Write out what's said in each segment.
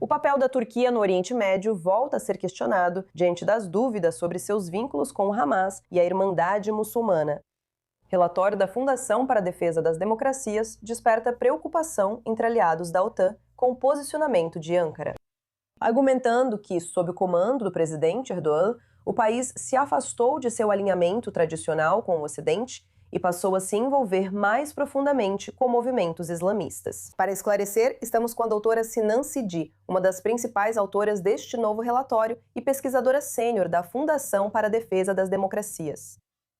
O papel da Turquia no Oriente Médio volta a ser questionado diante das dúvidas sobre seus vínculos com o Hamas e a Irmandade Muçulmana. Relatório da Fundação para a Defesa das Democracias desperta preocupação entre aliados da OTAN com o posicionamento de Ankara, argumentando que, sob o comando do presidente Erdogan, o país se afastou de seu alinhamento tradicional com o Ocidente e passou a se envolver mais profundamente com movimentos islamistas. Para esclarecer, estamos com a doutora Sinan Sidi, uma das principais autoras deste novo relatório e pesquisadora sênior da Fundação para a Defesa das Democracias.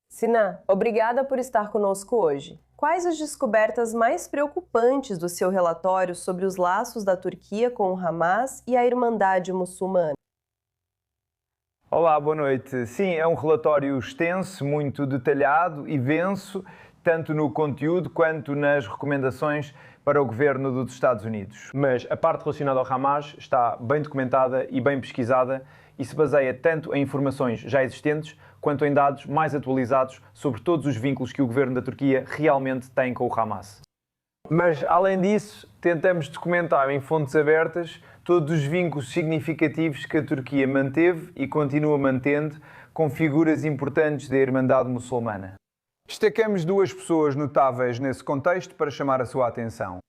Sinan, obrigada por estar conosco hoje. Quais as descobertas mais preocupantes do seu relatório sobre os laços da Turquia com o Hamas e a Irmandade Muçulmana? Olá, boa noite. Sim, é um relatório extenso, muito detalhado e denso, tanto no conteúdo quanto nas recomendações para o governo dos Estados Unidos. Mas a parte relacionada ao Hamas está bem documentada e bem pesquisada e se baseia tanto em informações já existentes quanto em dados mais atualizados sobre todos os vínculos que o governo da Turquia realmente tem com o Hamas. Mas, além disso, tentamos documentar em fontes abertas todos os vínculos significativos que a Turquia manteve e continua mantendo com figuras importantes da Irmandade Muçulmana. Destacamos duas pessoas notáveis nesse contexto para chamar a sua atenção.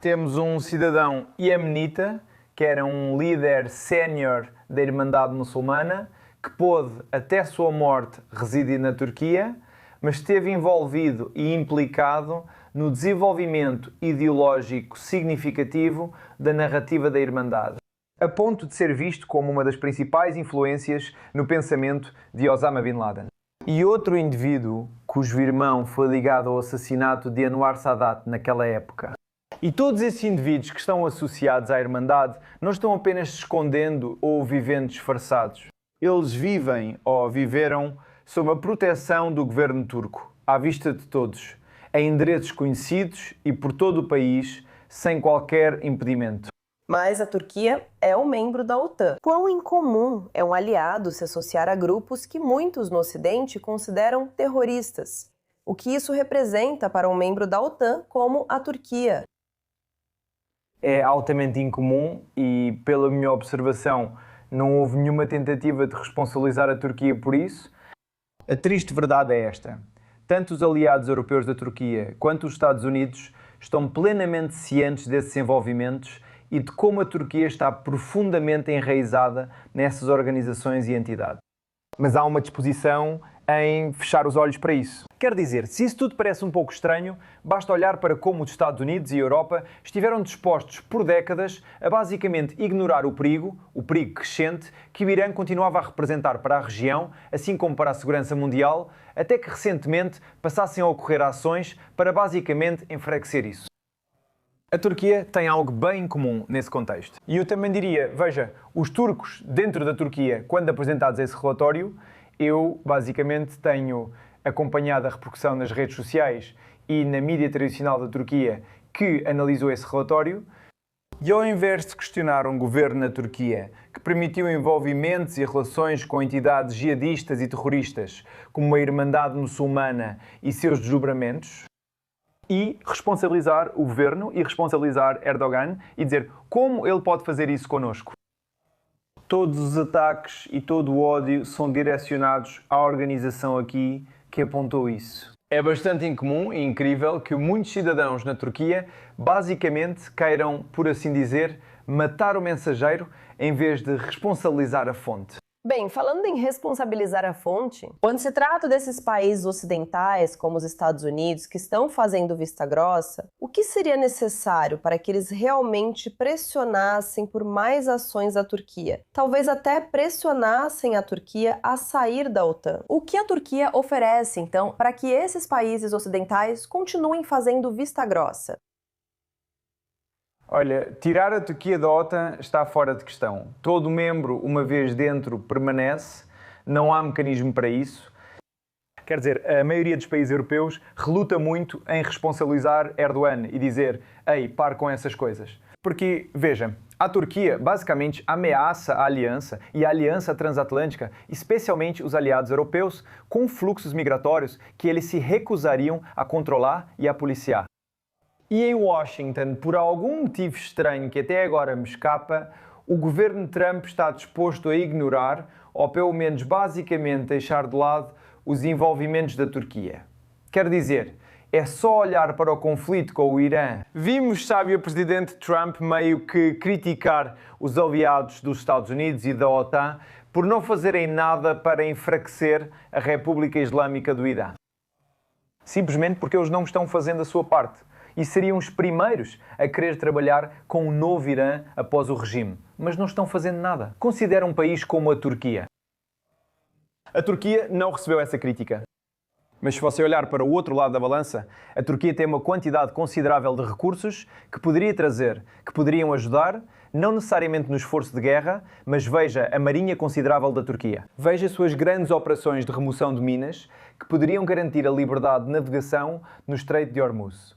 Temos um cidadão iemenita, que era um líder sénior da Irmandade Muçulmana, que pôde, até sua morte, residir na Turquia, mas esteve envolvido e implicado no desenvolvimento ideológico significativo da narrativa da Irmandade, a ponto de ser visto como uma das principais influências no pensamento de Osama Bin Laden. E outro indivíduo, cujo irmão foi ligado ao assassinato de Anwar Sadat naquela época. E todos esses indivíduos que estão associados à Irmandade não estão apenas se escondendo ou vivendo disfarçados. Eles vivem ou viveram sob a proteção do governo turco, à vista de todos, em endereços conhecidos e por todo o país, sem qualquer impedimento. Mas a Turquia é um membro da OTAN. Quão incomum é um aliado se associar a grupos que muitos no Ocidente consideram terroristas? O que isso representa para um membro da OTAN como a Turquia? É altamente incomum e, pela minha observação, não houve nenhuma tentativa de responsabilizar a Turquia por isso. A triste verdade é esta. Tanto os aliados europeus da Turquia quanto os Estados Unidos estão plenamente cientes desses envolvimentos e de como a Turquia está profundamente enraizada nessas organizações e entidades. Mas há uma disposição em fechar os olhos para isso. Quer dizer, se isso tudo parece um pouco estranho, basta olhar para como os Estados Unidos e a Europa estiveram dispostos por décadas a basicamente ignorar o perigo crescente, que o Irã continuava a representar para a região, assim como para a segurança mundial, até que recentemente passassem a ocorrer ações para basicamente enfraquecer isso. A Turquia tem algo bem comum nesse contexto. E eu também diria, veja, os turcos dentro da Turquia, quando apresentados esse relatório, eu basicamente tenho acompanhado a repercussão nas redes sociais e na mídia tradicional da Turquia que analisou esse relatório, e ao invés de questionar um governo na Turquia que permitiu envolvimentos e relações com entidades jihadistas e terroristas, como a Irmandade Muçulmana e seus desdobramentos, e responsabilizar o governo e responsabilizar Erdogan e dizer como ele pode fazer isso connosco. Todos os ataques e todo o ódio são direcionados à organização aqui que apontou isso. É bastante incomum e incrível que muitos cidadãos na Turquia basicamente queiram, por assim dizer, matar o mensageiro em vez de responsabilizar a fonte. Bem, falando em responsabilizar a fonte, quando se trata desses países ocidentais, como os Estados Unidos, que estão fazendo vista grossa, o que seria necessário para que eles realmente pressionassem por mais ações da Turquia? Talvez até pressionassem a Turquia a sair da OTAN. O que a Turquia oferece, então, para que esses países ocidentais continuem fazendo vista grossa? Olha, tirar a Turquia da OTAN está fora de questão. Todo membro, uma vez dentro, permanece. Não há mecanismo para isso. Quer dizer, a maioria dos países europeus reluta muito em responsabilizar Erdogan e dizer «Ei, pare com essas coisas». Porque, veja, a Turquia basicamente ameaça a aliança e a aliança transatlântica, especialmente os aliados europeus, com fluxos migratórios que eles se recusariam a controlar e a policiar. E em Washington, por algum motivo estranho que até agora me escapa, o governo Trump está disposto a ignorar, ou pelo menos basicamente deixar de lado, os envolvimentos da Turquia. Quer dizer, é só olhar para o conflito com o Irã. Vimos, sabe, o presidente Trump meio que criticar os aliados dos Estados Unidos e da OTAN por não fazerem nada para enfraquecer a República Islâmica do Irã. Simplesmente porque eles não estão fazendo a sua parte. E seriam os primeiros a querer trabalhar com um novo Irã após o regime. Mas não estão fazendo nada. Considera um país como a Turquia. A Turquia não recebeu essa crítica. Mas se você olhar para o outro lado da balança, a Turquia tem uma quantidade considerável de recursos que poderia trazer, que poderiam ajudar, não necessariamente no esforço de guerra, mas veja a marinha considerável da Turquia. Veja as suas grandes operações de remoção de minas, que poderiam garantir a liberdade de navegação no Estreito de Hormuz.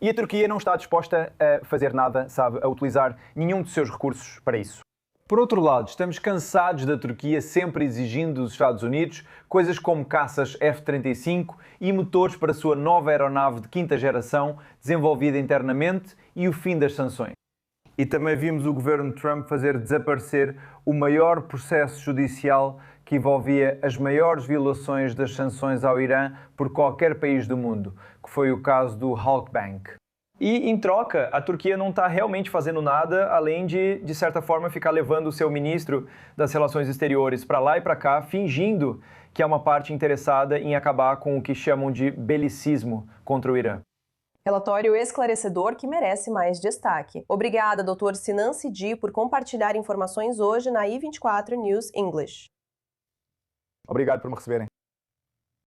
E a Turquia não está disposta a fazer nada, sabe, a utilizar nenhum dos seus recursos para isso. Por outro lado, estamos cansados da Turquia sempre exigindo dos Estados Unidos coisas como caças F-35 e motores para a sua nova aeronave de quinta geração desenvolvida internamente e o fim das sanções. E também vimos o governo Trump fazer desaparecer o maior processo judicial que envolvia as maiores violações das sanções ao Irã por qualquer país do mundo, que foi o caso do Halk Bank. E, em troca, a Turquia não está realmente fazendo nada, além de certa forma, ficar levando o seu ministro das Relações Exteriores para lá e para cá, fingindo que é uma parte interessada em acabar com o que chamam de belicismo contra o Irã. Relatório esclarecedor que merece mais destaque. Obrigada, Dr. Sinan Sidi, por compartilhar informações hoje na I24 News English. Obrigado por me receberem.